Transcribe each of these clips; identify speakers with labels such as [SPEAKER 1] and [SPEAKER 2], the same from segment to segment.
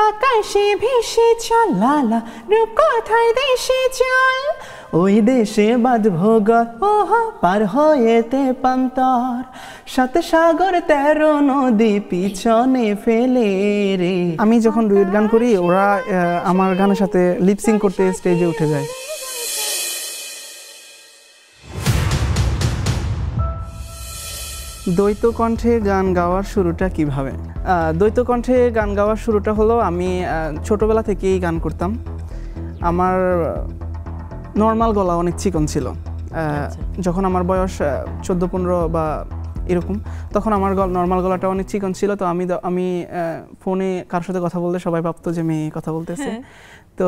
[SPEAKER 1] আকাশে ভেসে চল লালা রূপকথার দেশে চল ওই দেশে বাঁধবো গল্প পার হয়েতে পান্তর 7 সাগর 13 নদী পিছনে ফেলে রে। আমি যখন ডুয়েট গান করি ওরা আমার গানের সাথে লিপসিং করতে স্টেজে উঠে যায়। দ্বৈত কণ্ঠে গান গাওয়ার শুরুটা কিভাবে? দ্বৈত কণ্ঠে গান গাওয়ার শুরুটা হলো আমি ছোটবেলা থেকেই গান করতাম। আমার নর্মাল গলা অনেক চিকন ছিল। যখন আমার বয়স 14-15 বা এরকম, তখন আমার নর্মাল গলাটা অনেক চিকন ছিল। তো আমি ফোনে কারোর সাথে কথা বলতে সবাই ভাবতো যে মেয়ে কথা বলতেছে। তো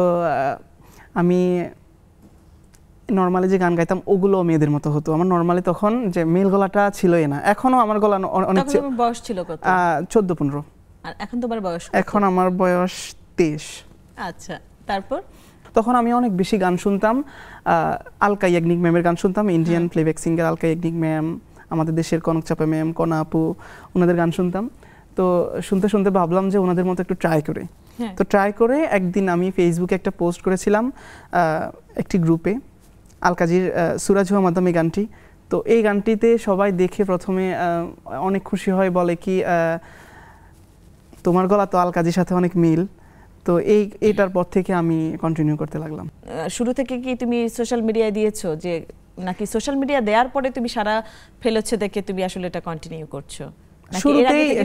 [SPEAKER 1] আমি নর্মালি যে গান গাইতাম ওগুলো মেয়েদের মতো হতো। আমার নর্মালি তখন যে মেল গলাটা ছিলই না। এখনো আমার গলা অনেক
[SPEAKER 2] বয়স ছিল কত?
[SPEAKER 1] 14-15।
[SPEAKER 2] আর এখন তোমার বয়স?
[SPEAKER 1] এখন আমার বয়স 23।
[SPEAKER 2] আচ্ছা, তারপর?
[SPEAKER 1] তখন আমি অনেক বেশি গান শুনতাম। আলকা ইয়াগনিক ম্যামের গান শুনতাম, Indian playback singer Alka Yagnik ma'am, আমাদের দেশের কনক চাপা ম্যাম, কনা আপু, ওনাদের গান শুনতাম। তো শুনতে শুনতে ভাবলাম যে ওনাদের মতো একটু ট্রাই করে। তো ট্রাই করে একদিন আমি ফেসবুকে একটা পোস্ট করেছিলাম একটি গ্রুপে, আলকাজির সুরাজ হুয়া মাদামি গানটি। তো এই গানটিতে সবাই দেখে প্রথমে অনেক খুশি হয়, বলে কি তোমার গলা তো আলকাজির সাথে অনেক মিল। তো এইটার পর থেকে আমি কন্টিনিউ করতে লাগলাম।
[SPEAKER 2] শুরু থেকে কি তুমি সোশ্যাল মিডিয়ায় দিয়েছো যে, নাকি সোশ্যাল মিডিয়া দেওয়ার পরে তুমি সারা ফেলেছো দেখে তুমি আসলে এটা কন্টিনিউ করছো?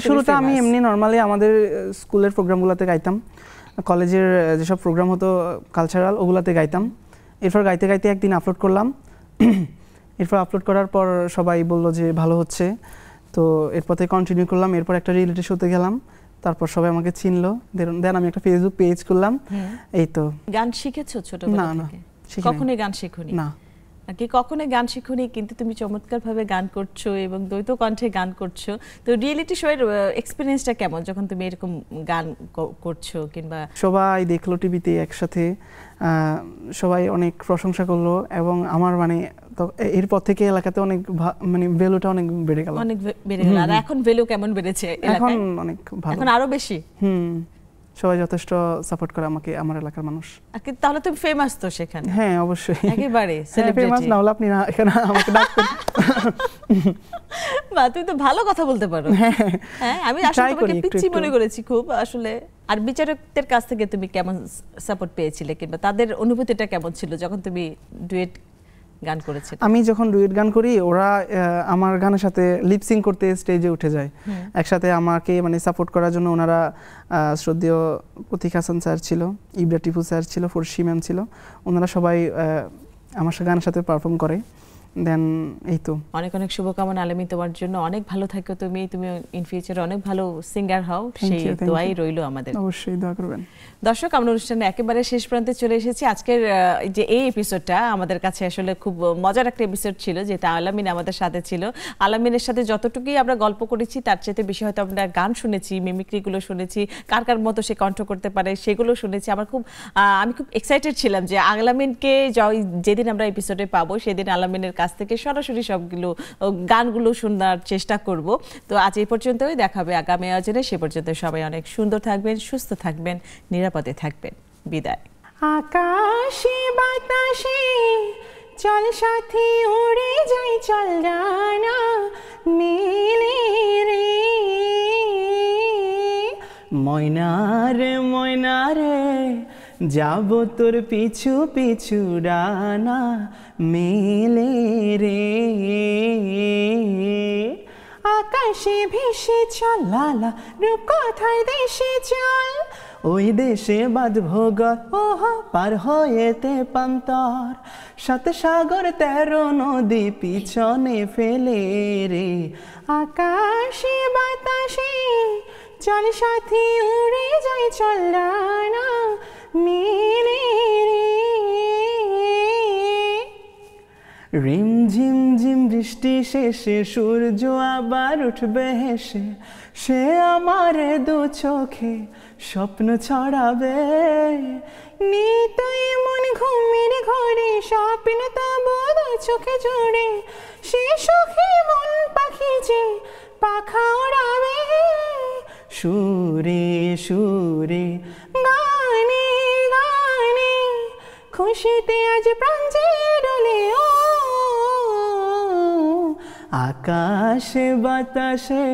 [SPEAKER 1] শুরুতে আমি এমনি নর্মালি আমাদের স্কুলের প্রোগ্রামগুলোতে গাইতাম, কলেজের যেসব প্রোগ্রাম হতো কালচারাল ওগুলোতে গাইতাম। এরপর গাইতে গাইতে একদিন আপলোড করলাম। এরপর আপলোড করার পর সবাই বলল যে ভালো হচ্ছে। তো এরপর থেকে কন্টিনিউ করলাম। এরপর একটা রিয়েলিটি শোতে গেলাম, তারপর সবাই আমাকে চিনলো। দেন আমি একটা ফেসবুক পেজ করলাম। এই তো।
[SPEAKER 2] গান শিখেছো ছোটবেলা থেকে? কখনোই গান শেখোনি? না, নাকি কখনোই গান শিখোনি, কিন্তু তুমি চমৎকারভাবে গান করছো এবং দ্বৈত কণ্ঠে গান করছো। তো রিয়েলিটি শো এর এক্সপেরিয়েন্সটা কেমন যখন তুমি এরকম গান করছো? কিংবা
[SPEAKER 1] সবাই দেখলো টিভিতে একসাথে, সবাই অনেক প্রশংসা করলো এবং আমার মানে এরপর থেকে এলাকাতে অনেক মানে ভ্যালুটা অনেক বেড়ে গেল।
[SPEAKER 2] অনেক বেড়ে গেল। আর এখন ভ্যালু কেমন বেড়েছে?
[SPEAKER 1] এখন অনেক ভালো,
[SPEAKER 2] এখন আরো বেশি।
[SPEAKER 1] সবাই যথেষ্ট সাপোর্ট করে আমাকে, আমার এলাকার মানুষ।
[SPEAKER 2] তাহলে তুমি ফেমাস তো সেখানে?
[SPEAKER 1] হ্যাঁ, অবশ্যই
[SPEAKER 2] একেবারে
[SPEAKER 1] ফেমাস না হলে আপনি এখানে আমাকে ডাকতেন।
[SPEAKER 2] বা তুমি তো ভালো কথা বলতে পারো। হ্যাঁ, আমি আসলে তোমাকে পিচ্চি মনে করেছি খুব আসলে। আর বিচারকদের কাছ থেকে তুমি কেমন সাপোর্ট পেয়েছিলে, কিংবা তাদের অনুভূতিটা কেমন ছিল যখন তুমি ডুয়েট গান করেছিলে?
[SPEAKER 1] আমি যখন ডুয়েট গান করি ওরা আমার গানের সাথে লিপসিং করতে স্টেজে উঠে যায় একসাথে আমাকে মানে সাপোর্ট করার জন্য। ওনারা শ্রদ্ধেয় প্রতীক হাসান স্যার ছিল, ইবরা টিপু স্যার ছিল, ফরশি ম্যাম ছিল, ওনারা সবাই আমার গানের সাথে পারফর্ম করে। দেন এই তো
[SPEAKER 2] অনেক অনেক শুভকামনা আলামিন তোমার জন্য। অনেক ভালো থাকো তুমি ইন ফিউচারে অনেক ভালো সিঙ্গার হও, সেই দোয়াই রইলো আমাদের।
[SPEAKER 1] অবশ্যই দোয়া করবেন।
[SPEAKER 2] দর্শক, আমরা অনুষ্ঠানে একেবারে শেষ প্রান্তে চলে এসেছি। আজকের যে এই এপিসোডটা আমাদের কাছে আসলে খুব মজার একটা এপিসোড ছিল, যেটা আলামিন আমাদের সাথে ছিল। আলামিনের সাথে যতটুকুই আমরা গল্প করেছি তার চেয়ে বেশি হয়তো আমরা গান শুনেছি, মিমিক্রিগুলো শুনেছি, কার কার মতো সে কণ্ঠ করতে পারে সেগুলো শুনেছি। আমি খুব এক্সাইটেড ছিলাম যে আলামিনকে যেদিন আমরা এপিসোডে পাবো সেদিন আলামিনের কাছ থেকে সরাসরি সবগুলো গানগুলো শোনার চেষ্টা করব। তো আজ এই পর্যন্তই, দেখাবে আগামী আয়োজনে। সে পর্যন্ত সবাই অনেক সুন্দর থাকবেন, সুস্থ থাকবেন, নিরাপদে থাকবেন। বিদায়।
[SPEAKER 1] আকাশে বাতাসে চল সাথী উড়ে যাই, চল ডানা মেলে রে। ময়নারে ময়নারে যাব তোর পিছু পিছু ডানা মেলে রে। আকাশে ভেসে চল লালা রূপকথার দেশে চল ওই দেশে বাঁধবো গল্প পার হয়েতে পান্তর। 7 সাগর 13 নদী পিছনে ফেলে রে। আকাশে বাতাসে চল সাথী উড়ে যাই, চল ডানা মেলে রে। রিম ঝিম ঝিম বৃষ্টি শেষে সূর্য আবার উঠবে হেসে, সে আমার দু চোখে স্বপ্ন ছড়াবে। নিতই মন ঘুমের ঘরে স্বপ্ন তব দু চোখে জুড়ে, সে সুখী মন পাখি যে পাখা ওড়াবে। সুরে সুরে গানে গানে খুশিতে আজ প্রাণ যে ডোলে ও আকাশে বাতাসে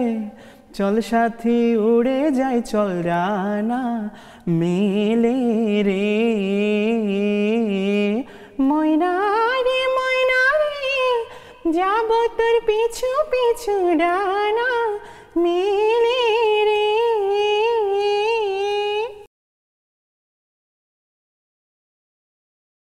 [SPEAKER 1] চল সাথী উড়ে যায় চল রানা মেলে রে ময়না রে যাব তোর পিছু পিছু ডানা